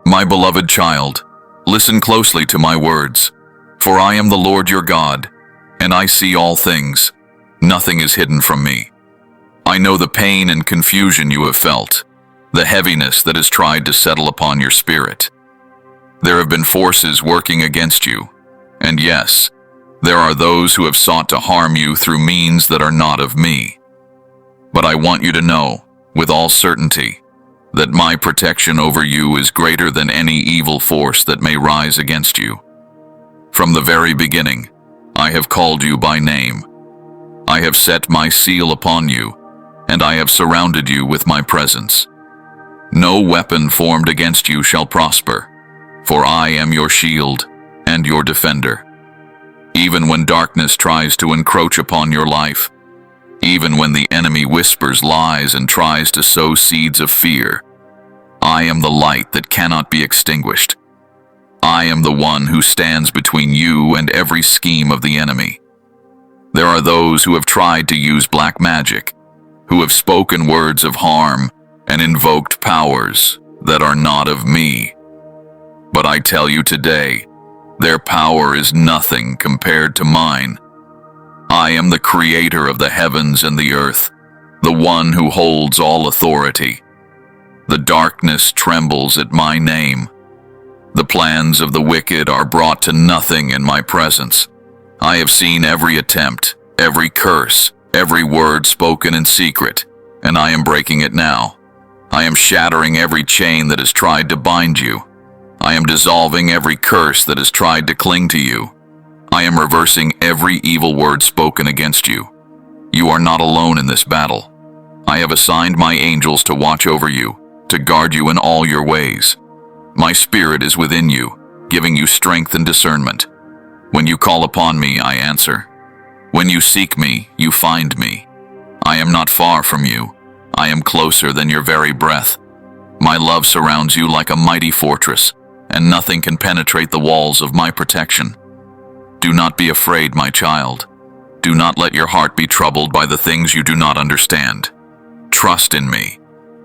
My beloved child, listen closely to my words, for I am the Lord your God, and I see all things. Nothing is hidden from me. I know the pain and confusion you have felt, the heaviness that has tried to settle upon your spirit. There have been forces working against you, and yes, there are those who have sought to harm you through means that are not of me. But I want you to know, with all certainty, that my protection over you is greater than any evil force that may rise against you. From the very beginning, I have called you by name. I have set my seal upon you, and I have surrounded you with my presence. No weapon formed against you shall prosper, for I am your shield and your defender. Even when darkness tries to encroach upon your life, even when the enemy whispers lies and tries to sow seeds of fear, I am the light that cannot be extinguished. I am the one who stands between you and every scheme of the enemy. There are those who have tried to use black magic, who have spoken words of harm and invoked powers that are not of me. But I tell you today, their power is nothing compared to mine. I am the creator of the heavens and the earth, the one who holds all authority. The darkness trembles at my name. The plans of the wicked are brought to nothing in my presence. I have seen every attempt, every curse, every word spoken in secret, and I am breaking it now. I am shattering every chain that has tried to bind you. I am dissolving every curse that has tried to cling to you. I am reversing every evil word spoken against you. You are not alone in this battle. I have assigned my angels to watch over you, to guard you in all your ways. My spirit is within you, giving you strength and discernment. When you call upon me, I answer. When you seek me, you find me. I am not far from you. I am closer than your very breath. My love surrounds you like a mighty fortress, and nothing can penetrate the walls of my protection. Do not be afraid, my child. Do not let your heart be troubled by the things you do not understand. Trust in me,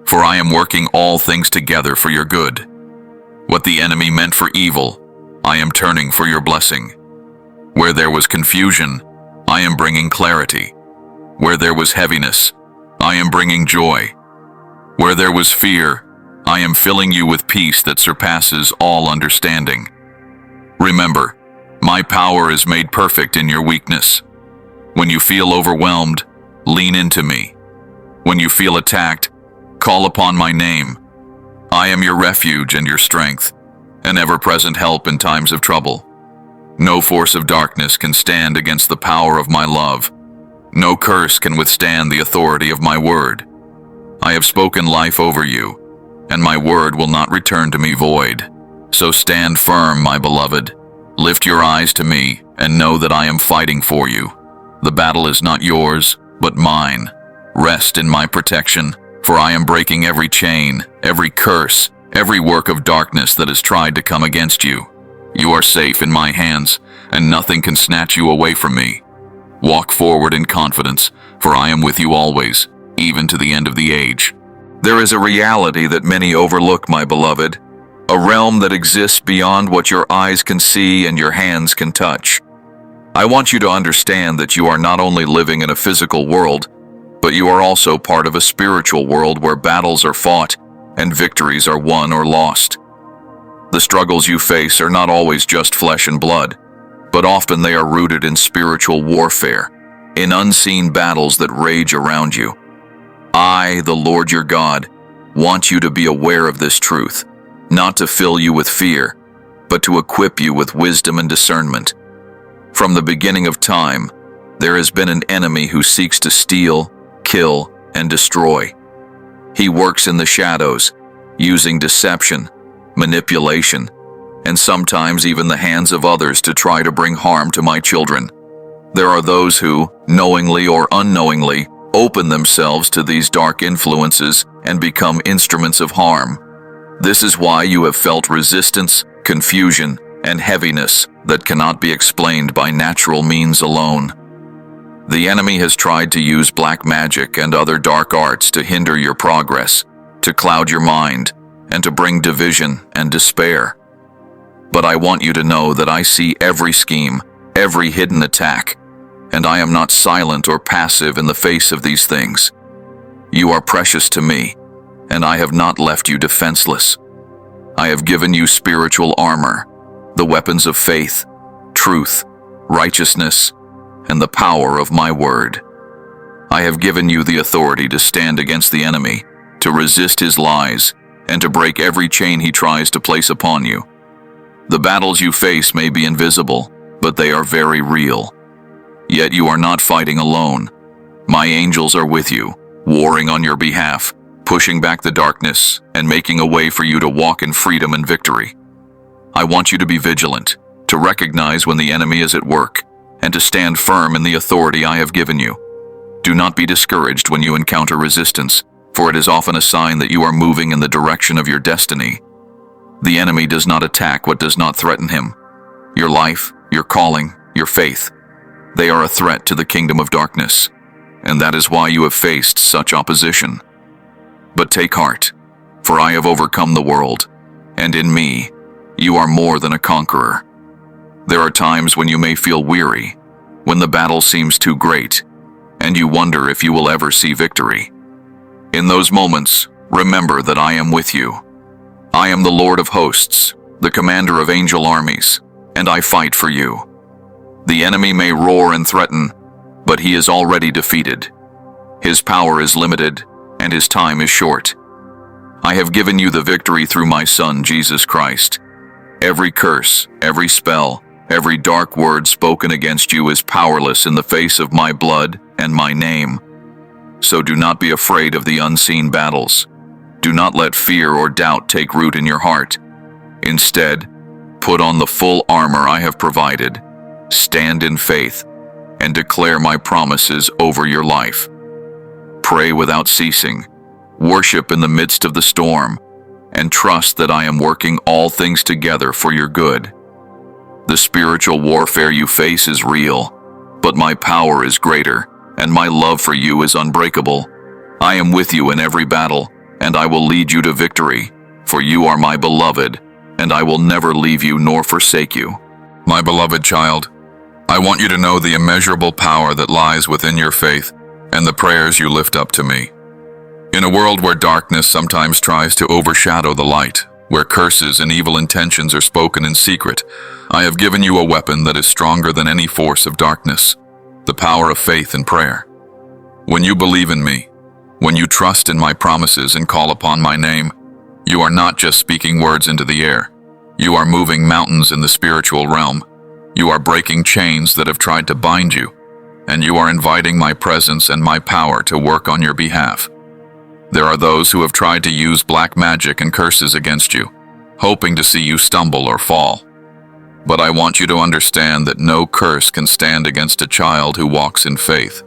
for I am working all things together for your good. What the enemy meant for evil, I am turning for your blessing. Where there was confusion, I am bringing clarity. Where there was heaviness, I am bringing joy. Where there was fear, I am filling you with peace that surpasses all understanding. Remember, my power is made perfect in your weakness. When you feel overwhelmed, lean into me. When you feel attacked, call upon my name. I am your refuge and your strength, an ever-present help in times of trouble. No force of darkness can stand against the power of my love. No curse can withstand the authority of my word. I have spoken life over you, and my word will not return to me void. So stand firm, my beloved. Lift your eyes to me and know that I am fighting for you. The battle is not yours, but mine. Rest in my protection, for I am breaking every chain, every curse, every work of darkness that has tried to come against you. You are safe in my hands, and nothing can snatch you away from me. Walk forward in confidence, for I am with you always, even to the end of the age. There is a reality that many overlook, my beloved, a realm that exists beyond what your eyes can see and your hands can touch. I want you to understand that you are not only living in a physical world, but you are also part of a spiritual world where battles are fought and victories are won or lost. The struggles you face are not always just flesh and blood, but often they are rooted in spiritual warfare, in unseen battles that rage around you. I, the Lord your God, want you to be aware of this truth, not to fill you with fear, but to equip you with wisdom and discernment. From the beginning of time, there has been an enemy who seeks to steal, kill, and destroy. He works in the shadows, using deception, manipulation, and sometimes even the hands of others to try to bring harm to my children. There are those who, knowingly or unknowingly, open themselves to these dark influences and become instruments of harm. This is why you have felt resistance, confusion, and heaviness that cannot be explained by natural means alone. The enemy has tried to use black magic and other dark arts to hinder your progress, to cloud your mind, and to bring division and despair. But I want you to know that I see every scheme, every hidden attack, and I am not silent or passive in the face of these things. You are precious to me, and I have not left you defenseless. I have given you spiritual armor, the weapons of faith, truth, righteousness, and the power of my word. I have given you the authority to stand against the enemy, to resist his lies, and to break every chain he tries to place upon you. The battles you face may be invisible, but they are very real. Yet you are not fighting alone. My angels are with you, warring on your behalf, pushing back the darkness and making a way for you to walk in freedom and victory. I want you to be vigilant, to recognize when the enemy is at work, and to stand firm in the authority I have given you. Do not be discouraged when you encounter resistance, for it is often a sign that you are moving in the direction of your destiny. The enemy does not attack what does not threaten him. Your life, your calling, your faith. They are a threat to the kingdom of darkness, and that is why you have faced such opposition. But take heart, for I have overcome the world, and in me, you are more than a conqueror. There are times when you may feel weary, when the battle seems too great, and you wonder if you will ever see victory. In those moments, remember that I am with you. I am the Lord of hosts, the commander of angel armies, and I fight for you. The enemy may roar and threaten, but he is already defeated. His power is limited, and his time is short. I have given you the victory through my Son, Jesus Christ. Every curse, every spell, every dark word spoken against you is powerless in the face of my blood and my name. So do not be afraid of the unseen battles. Do not let fear or doubt take root in your heart. Instead, put on the full armor I have provided, stand in faith, and declare my promises over your life. Pray without ceasing, worship in the midst of the storm, and trust that I am working all things together for your good. The spiritual warfare you face is real, but my power is greater, and my love for you is unbreakable. I am with you in every battle, and I will lead you to victory, for you are my beloved, and I will never leave you nor forsake you. My beloved child, I want you to know the immeasurable power that lies within your faith and the prayers you lift up to me. In a world where darkness sometimes tries to overshadow the light, where curses and evil intentions are spoken in secret, I have given you a weapon that is stronger than any force of darkness, the power of faith and prayer. When you believe in me, when you trust in my promises and call upon my name, you are not just speaking words into the air. You are moving mountains in the spiritual realm. You are breaking chains that have tried to bind you, and you are inviting my presence and my power to work on your behalf. There are those who have tried to use black magic and curses against you, hoping to see you stumble or fall. But I want you to understand that no curse can stand against a child who walks in faith.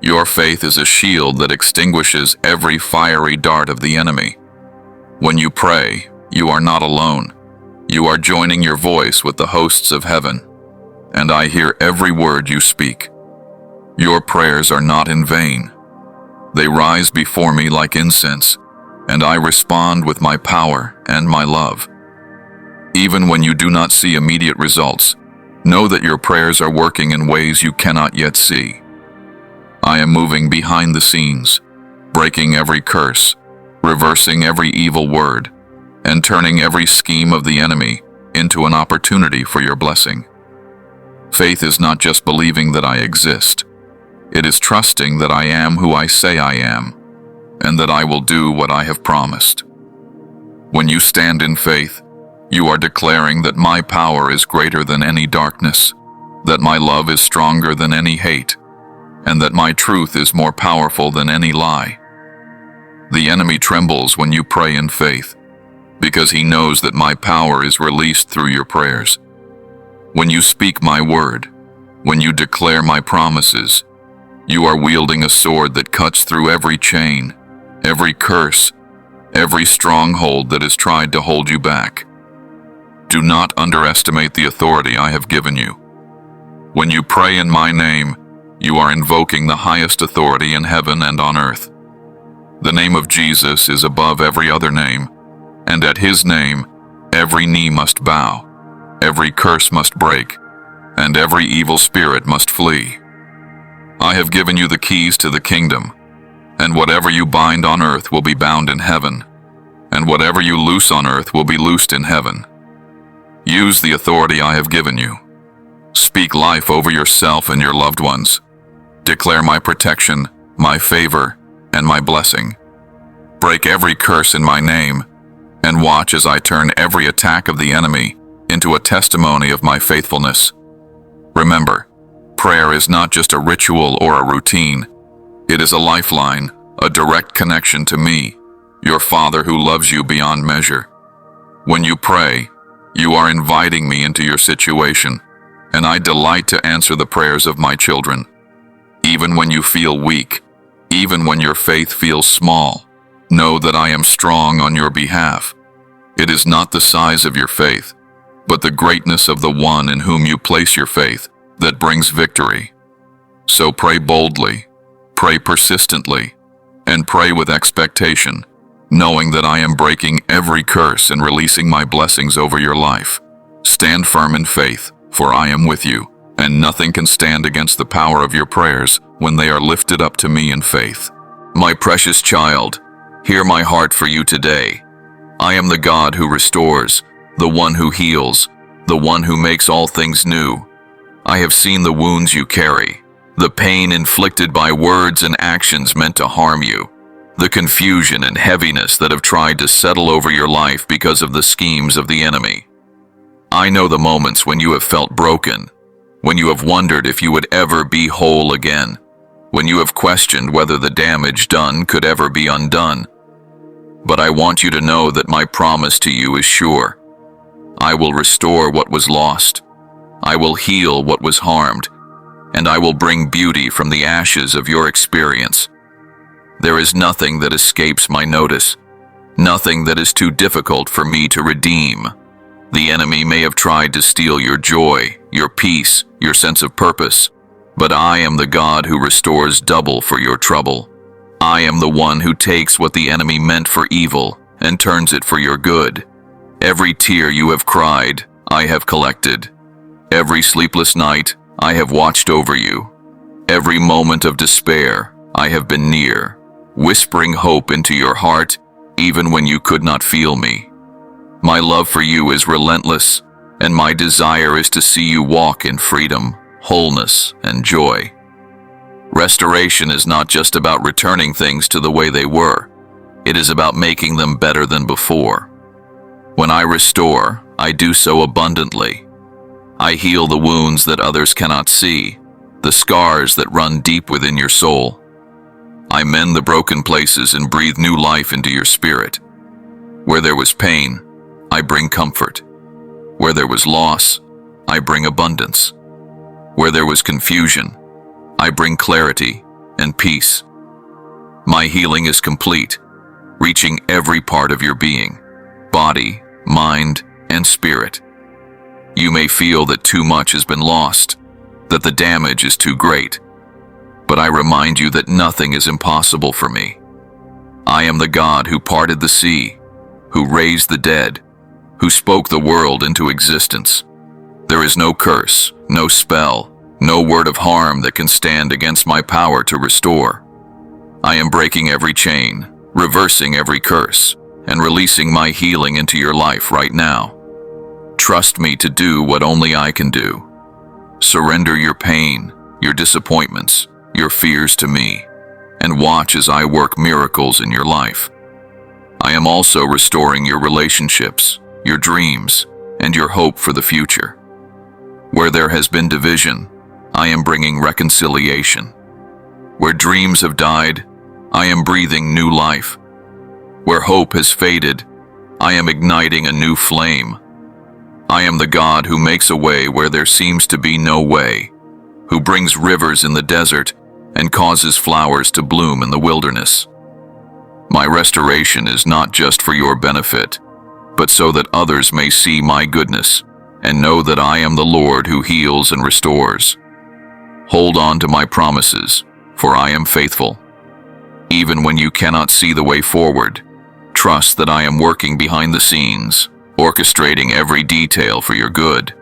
Your faith is a shield that extinguishes every fiery dart of the enemy. When you pray, you are not alone. You are joining your voice with the hosts of heaven, and I hear every word you speak. Your prayers are not in vain. They rise before me like incense, and I respond with my power and my love. Even when you do not see immediate results, know that your prayers are working in ways you cannot yet see. I am moving behind the scenes, breaking every curse, reversing every evil word, and turning every scheme of the enemy into an opportunity for your blessing. Faith is not just believing that I exist. It is trusting that I am who I say I am, and that I will do what I have promised. When you stand in faith, you are declaring that my power is greater than any darkness, that my love is stronger than any hate, and that my truth is more powerful than any lie. The enemy trembles when you pray in faith, because he knows that my power is released through your prayers. When you speak my word, when you declare my promises, you are wielding a sword that cuts through every chain, every curse, every stronghold that has tried to hold you back. Do not underestimate the authority I have given you. When you pray in my name, you are invoking the highest authority in heaven and on earth. The name of Jesus is above every other name, and at his name every knee must bow, every curse must break, and every evil spirit must flee. I have given you the keys to the kingdom, and whatever you bind on earth will be bound in heaven, and whatever you loose on earth will be loosed in heaven. Use the authority I have given you. Speak life over yourself and your loved ones. Declare my protection, my favor, and my blessing. Break every curse in my name, and watch as I turn every attack of the enemy into a testimony of my faithfulness. Remember, prayer is not just a ritual or a routine. It is a lifeline, a direct connection to me, your Father who loves you beyond measure. When you pray, you are inviting me into your situation, and I delight to answer the prayers of my children. Even when you feel weak, even when your faith feels small, know that I am strong on your behalf. It is not the size of your faith, but the greatness of the one in whom you place your faith that brings victory. So pray boldly, pray persistently, and pray with expectation, knowing that I am breaking every curse and releasing my blessings over your life. Stand firm in faith, for I am with you, and nothing can stand against the power of your prayers when they are lifted up to me in faith. My precious child, hear my heart for you today. I am the God who restores, the one who heals, the one who makes all things new. I have seen the wounds you carry, the pain inflicted by words and actions meant to harm you, the confusion and heaviness that have tried to settle over your life because of the schemes of the enemy. I know the moments when you have felt broken, when you have wondered if you would ever be whole again, when you have questioned whether the damage done could ever be undone. But I want you to know that my promise to you is sure. I will restore what was lost. I will heal what was harmed, and I will bring beauty from the ashes of your experience. There is nothing that escapes my notice, nothing that is too difficult for me to redeem. The enemy may have tried to steal your joy, your peace, your sense of purpose, but I am the God who restores double for your trouble. I am the one who takes what the enemy meant for evil and turns it for your good. Every tear you have cried, I have collected. Every sleepless night, I have watched over you. Every moment of despair, I have been near, whispering hope into your heart, even when you could not feel me. My love for you is relentless, and my desire is to see you walk in freedom, wholeness, and joy. Restoration is not just about returning things to the way they were. It is about making them better than before. When I restore, I do so abundantly. I heal the wounds that others cannot see, the scars that run deep within your soul. I mend the broken places and breathe new life into your spirit. Where there was pain, I bring comfort. Where there was loss, I bring abundance. Where there was confusion, I bring clarity and peace. My healing is complete, reaching every part of your being, body, mind, and spirit. You may feel that too much has been lost, that the damage is too great, but I remind you that nothing is impossible for me. I am the God who parted the sea, who raised the dead, who spoke the world into existence. There is no curse, no spell, no word of harm that can stand against my power to restore. I am breaking every chain, reversing every curse, and releasing my healing into your life right now. Trust me to do what only I can do. Surrender your pain, your disappointments, your fears to me, and watch as I work miracles in your life. I am also restoring your relationships, your dreams, and your hope for the future. Where there has been division, I am bringing reconciliation. Where dreams have died, I am breathing new life. Where hope has faded, I am igniting a new flame. I am the God who makes a way where there seems to be no way, who brings rivers in the desert and causes flowers to bloom in the wilderness. My restoration is not just for your benefit, but so that others may see my goodness and know that I am the Lord who heals and restores. Hold on to my promises, for I am faithful. Even when you cannot see the way forward, trust that I am working behind the scenes, orchestrating every detail for your good.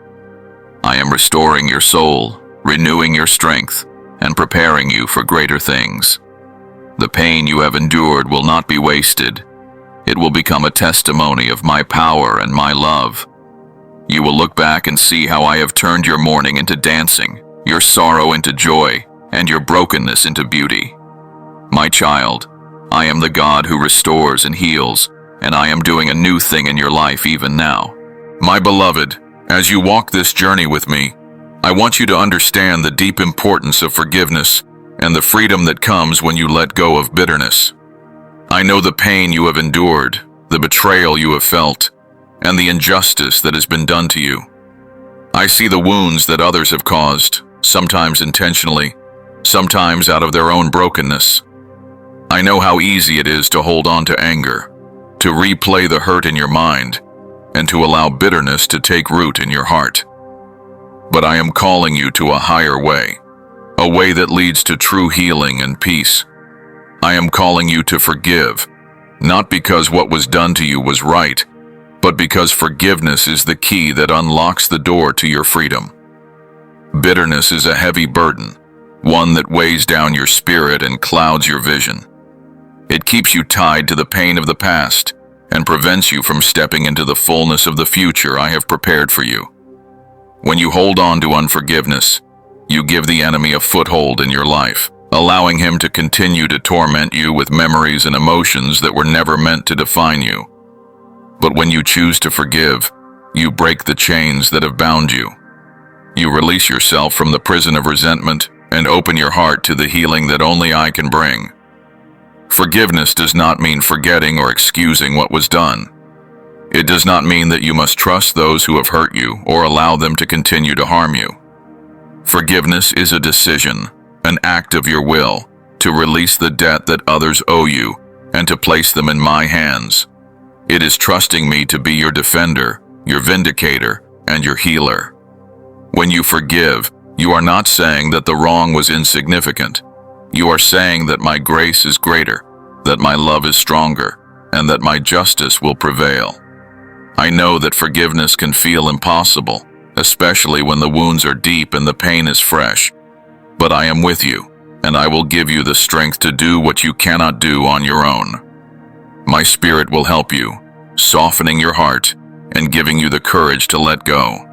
I am restoring your soul, renewing your strength, and preparing you for greater things. The pain you have endured will not be wasted. It will become a testimony of my power and my love. You will look back and see how I have turned your mourning into dancing, your sorrow into joy, and your brokenness into beauty. My child, I am the God who restores and heals, and I am doing a new thing in your life even now. My beloved, as you walk this journey with me, I want you to understand the deep importance of forgiveness and the freedom that comes when you let go of bitterness. I know the pain you have endured, the betrayal you have felt, and the injustice that has been done to you. I see the wounds that others have caused, sometimes intentionally, sometimes out of their own brokenness. I know how easy it is to hold on to anger, to replay the hurt in your mind, and to allow bitterness to take root in your heart. But I am calling you to a higher way, a way that leads to true healing and peace. I am calling you to forgive, not because what was done to you was right, but because forgiveness is the key that unlocks the door to your freedom. Bitterness is a heavy burden, one that weighs down your spirit and clouds your vision. It keeps you tied to the pain of the past and prevents you from stepping into the fullness of the future I have prepared for you. When you hold on to unforgiveness, you give the enemy a foothold in your life, allowing him to continue to torment you with memories and emotions that were never meant to define you. But when you choose to forgive, you break the chains that have bound you. You release yourself from the prison of resentment and open your heart to the healing that only I can bring. Forgiveness does not mean forgetting or excusing what was done. It does not mean that you must trust those who have hurt you or allow them to continue to harm you. Forgiveness is a decision, an act of your will, to release the debt that others owe you and to place them in my hands. It is trusting me to be your defender, your vindicator, and your healer. When you forgive, you are not saying that the wrong was insignificant. You are saying that my grace is greater, that my love is stronger, and that my justice will prevail. I know that forgiveness can feel impossible, especially when the wounds are deep and the pain is fresh. But I am with you, and I will give you the strength to do what you cannot do on your own. My Spirit will help you, softening your heart and giving you the courage to let go.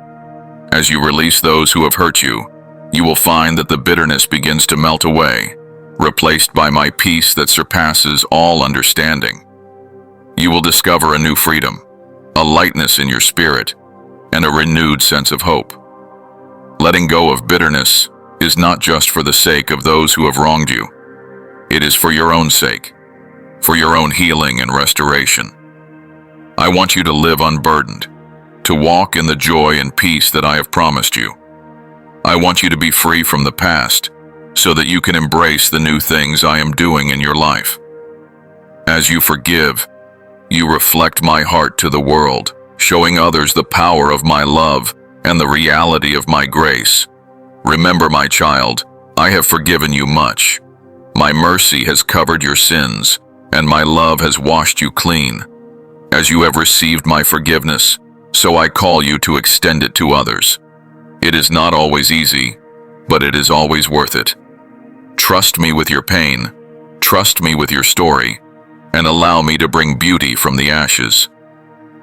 As you release those who have hurt you, you will find that the bitterness begins to melt away, replaced by my peace that surpasses all understanding. You will discover a new freedom, a lightness in your spirit, and a renewed sense of hope. Letting go of bitterness is not just for the sake of those who have wronged you. It is for your own sake, for your own healing and restoration. I want you to live unburdened, to walk in the joy and peace that I have promised you. I want you to be free from the past, so that you can embrace the new things I am doing in your life. As you forgive, you reflect my heart to the world, showing others the power of my love and the reality of my grace. Remember, my child, I have forgiven you much. My mercy has covered your sins, and my love has washed you clean. As you have received my forgiveness, so I call you to extend it to others. It is not always easy, but it is always worth it. Trust me with your pain, trust me with your story, and allow me to bring beauty from the ashes.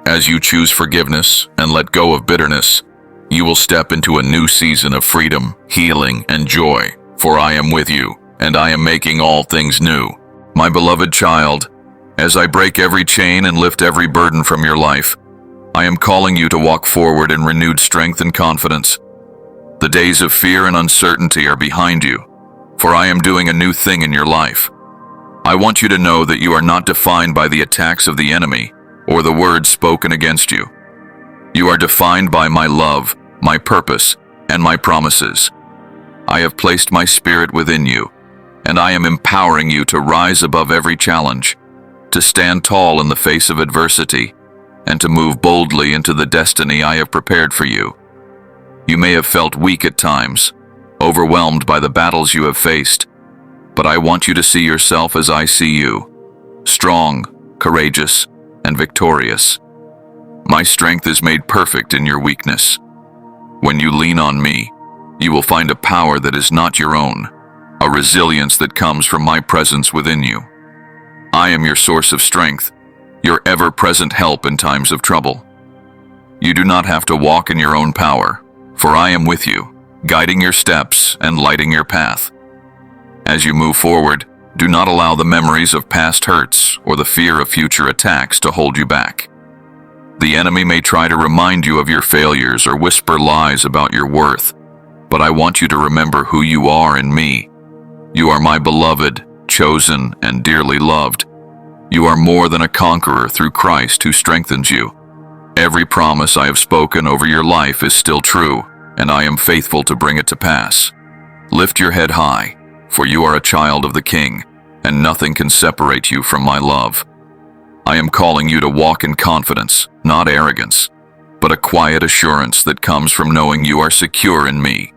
As you choose forgiveness and let go of bitterness, you will step into a new season of freedom, healing, and joy, for I am with you, and I am making all things new. My beloved child, as I break every chain and lift every burden from your life, I am calling you to walk forward in renewed strength and confidence. The days of fear and uncertainty are behind you, for I am doing a new thing in your life. I want you to know that you are not defined by the attacks of the enemy or the words spoken against you. You are defined by my love, my purpose, and my promises. I have placed my Spirit within you, and I am empowering you to rise above every challenge, to stand tall in the face of adversity, and to move boldly into the destiny I have prepared for you. You may have felt weak at times, overwhelmed by the battles you have faced, but I want you to see yourself as I see you, strong, courageous, and victorious. My strength is made perfect in your weakness. When you lean on me, you will find a power that is not your own, a resilience that comes from my presence within you. I am your source of strength, your ever-present help in times of trouble. You do not have to walk in your own power, for I am with you, guiding your steps and lighting your path. As you move forward, do not allow the memories of past hurts or the fear of future attacks to hold you back. The enemy may try to remind you of your failures or whisper lies about your worth, but I want you to remember who you are in me. You are my beloved, chosen, and dearly loved. You are more than a conqueror through Christ who strengthens you. Every promise I have spoken over your life is still true, and I am faithful to bring it to pass. Lift your head high, for you are a child of the King, and nothing can separate you from my love. I am calling you to walk in confidence, not arrogance, but a quiet assurance that comes from knowing you are secure in me.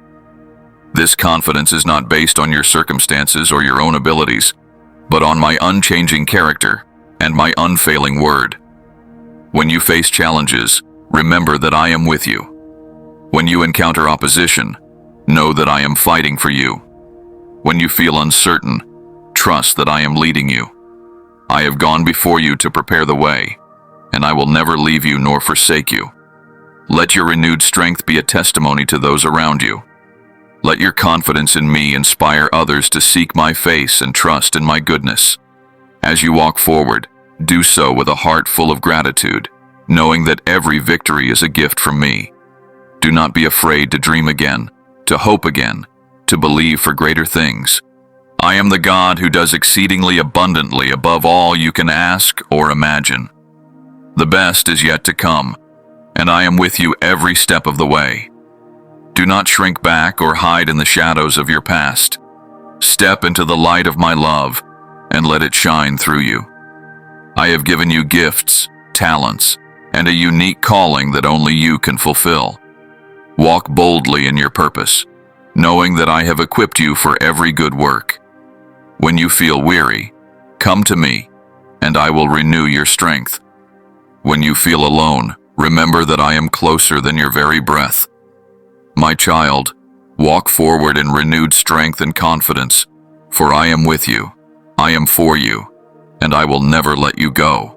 This confidence is not based on your circumstances or your own abilities, but on my unchanging character and my unfailing word. When you face challenges, remember that I am with you. When you encounter opposition, know that I am fighting for you. When you feel uncertain, trust that I am leading you. I have gone before you to prepare the way, and I will never leave you nor forsake you. Let your renewed strength be a testimony to those around you. Let your confidence in me inspire others to seek my face and trust in my goodness. As you walk forward, do so with a heart full of gratitude, knowing that every victory is a gift from me. Do not be afraid to dream again, to hope again, to believe for greater things. I am the God who does exceedingly abundantly above all you can ask or imagine. The best is yet to come, and I am with you every step of the way. Do not shrink back or hide in the shadows of your past. Step into the light of my love and let it shine through you. I have given you gifts, talents, and a unique calling that only you can fulfill. Walk boldly in your purpose, knowing that I have equipped you for every good work. When you feel weary, come to me, and I will renew your strength. When you feel alone, remember that I am closer than your very breath. My child, walk forward in renewed strength and confidence, for I am with you, I am for you, and I will never let you go.